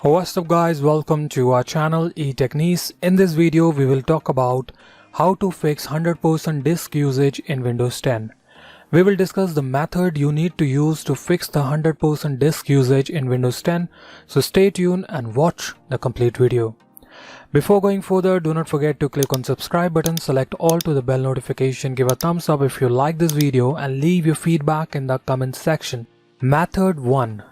What's up guys, welcome to our channel eTechniz. In this video we will talk about how to fix 100% disk usage in Windows 10. We will discuss the method you need to use to fix the 100% disk usage in Windows 10, so stay tuned and watch the complete video. Before going further, do not forget to click on subscribe button, select all to the bell notification, give a thumbs up if you like this video and leave your feedback in the comment section. Method 1.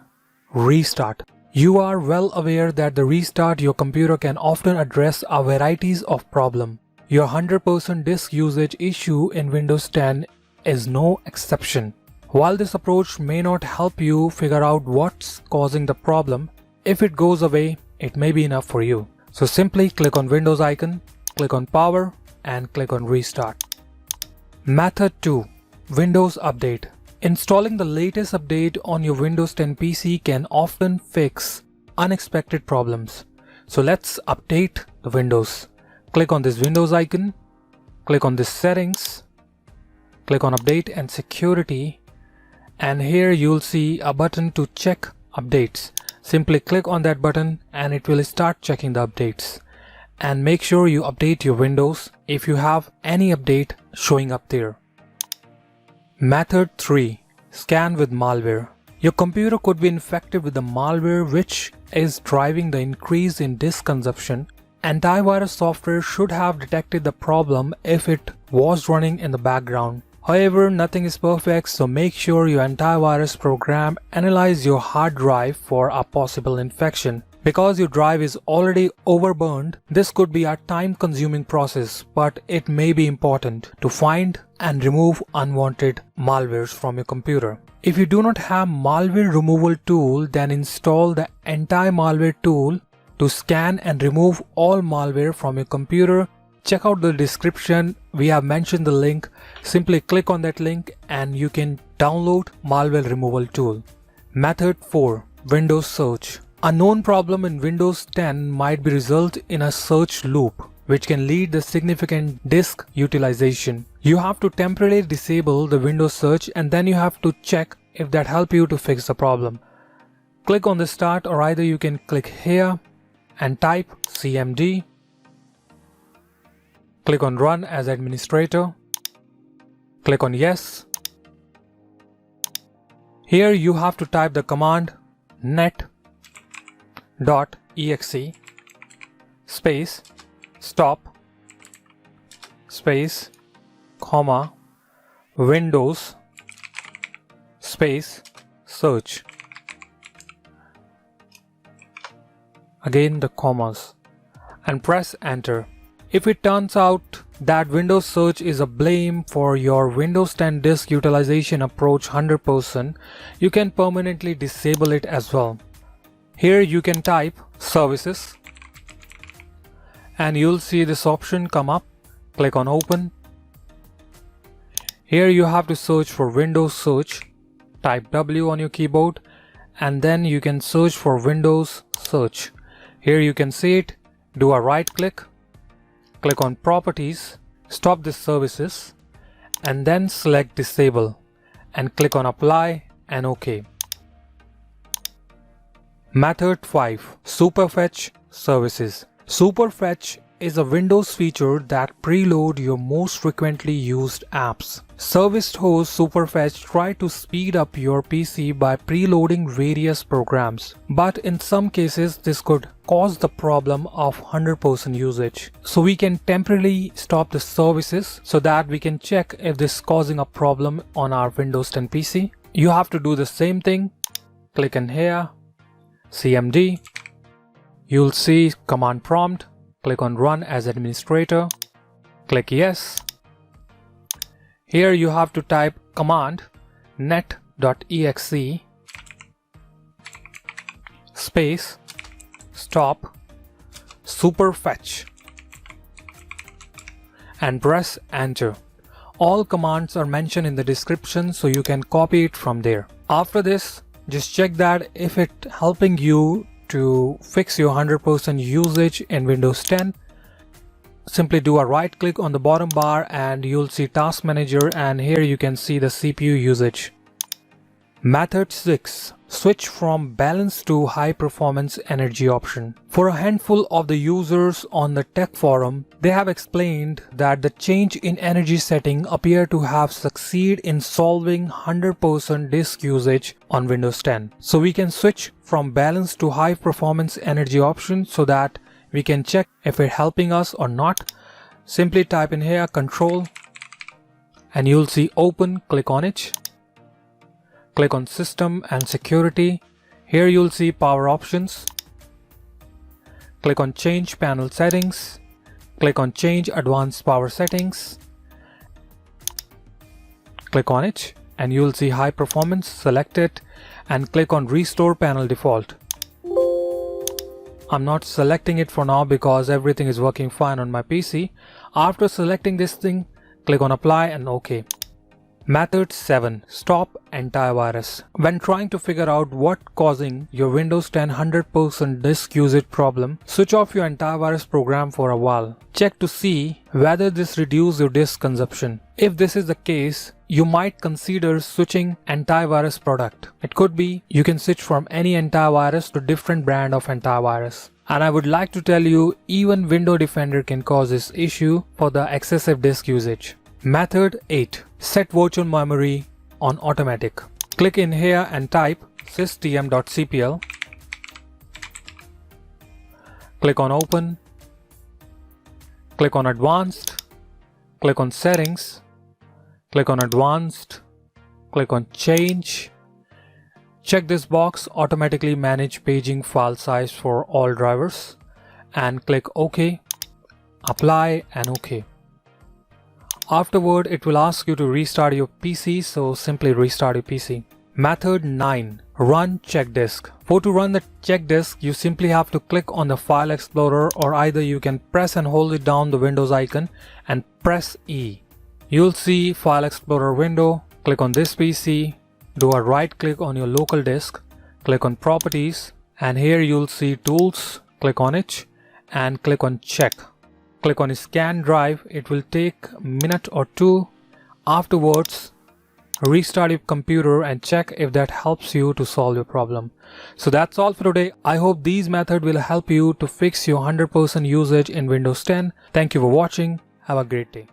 Restart. You are well aware that the restart your computer can often address a varieties of problem. Your 100% disk usage issue in Windows 10 is no exception. While this approach may not help you figure out what's causing the problem, if it goes away, it may be enough for you. So simply click on Windows icon, click on Power and click on Restart. Method 2. Windows Update. Installing the latest update on your Windows 10 PC can often fix unexpected problems. So let's update the Windows. Click on this Windows icon, click on this Settings, click on Update and Security, and here you'll see a button to check updates. Simply click on that button and it will start checking the updates. And make sure you update your Windows if you have any update showing up there. Method 3. Scan with malware. Your computer could be infected with the malware which is driving the increase in disk consumption. Antivirus software should have detected the problem if it was running in the background. However, nothing is perfect, so make sure your antivirus program analyze your hard drive for a possible infection. Because your drive is already overburned, this could be a time-consuming process, but it may be important to find and remove unwanted malwares from your computer. If you do not have malware removal tool, then install the anti-malware tool to scan and remove all malware from your computer. Check out the description, we have mentioned the link. Simply click on that link and you can download malware removal tool. Method 4. Windows Search. A known problem in Windows 10 might be result in a search loop, which can lead to significant disk utilization. You have to temporarily disable the Windows search and then you have to check if that help you to fix the problem. Click on the start, or either you can click here and type cmd. Click on Run as administrator. Click on Yes. Here you have to type the command net.exe space stop space comma Windows space search. Again the commas and press enter. If it turns out that Windows Search is a blame for your Windows 10 disk utilization approach 100%, you can permanently disable it as well. Here you can type Services and you'll see this option come up. Click on Open. Here you have to search for Windows Search. Type W on your keyboard and then you can search for Windows Search. Here you can see it. Do a right click. Click on Properties, stop this services and then select Disable and click on Apply and OK. Method 5. Superfetch Services. Superfetch is a Windows feature that preload your most frequently used apps. Service host Superfetch try to speed up your PC by preloading various programs, but in some cases this could cause the problem of 100% usage. So we can temporarily stop the services so that we can check if this is causing a problem on our Windows 10 PC. You have to do the same thing. Click in here, cmd. You'll see command prompt. Click on Run as administrator. Click Yes. Here you have to type command net.exe space stop superfetch and press enter. All commands are mentioned in the description, so you can copy it from there. After this, just check that if it helping you to fix your 100% usage in Windows 10. Simply do a right click on the bottom bar and you'll see Task Manager, and here you can see the CPU usage. Method 6. switch from balance to high performance energy option. For a handful of the users on the tech forum, they have explained that the change in energy setting appear to have succeeded in solving 100% disk usage on Windows 10. So we can switch from balance to high performance energy option so that we can check if it's helping us or not. Simply type in here control and you'll see open, click on it. Click on System and Security. Here you'll see Power Options. Click on Change Panel Settings. Click on Change Advanced Power Settings. Click on it and you'll see High Performance. Select it and click on Restore Panel Default. I'm not selecting it for now because everything is working fine on my PC. After selecting this thing, click on Apply and OK. Method 7. Stop antivirus. When trying to figure out what causing your Windows 10 100% disk usage problem, switch off your antivirus program for a while. Check to see whether this reduces your disk consumption. If this is the case, you might consider switching antivirus product. It could be you can switch from any antivirus to different brand of antivirus. And I would like to tell you, even Windows Defender can cause this issue for the excessive disk usage. Method 8. Set virtual memory on automatic. Click in here and type systm.cpl. Click on Open. Click on Advanced. Click on Settings. Click on Advanced. Click on Change. Check this box, automatically manage paging file size for all drivers, and click OK. Apply and OK. Afterward, it will ask you to restart your PC, so simply restart your PC. Method 9. Run check disk. To run the check disk, you simply have to click on the File Explorer, or either you can press and hold it down the Windows icon and press E. You'll see File Explorer window. Click on this PC, do a right click on your local disk, click on Properties, and here you'll see Tools. Click on it and click on Check. Click on Scan Drive. It will take a minute or two. Afterwards, restart your computer and check if that helps you to solve your problem. So that's all for today. I hope these methods will help you to fix your 100% usage in Windows 10. Thank you for watching. Have a great day.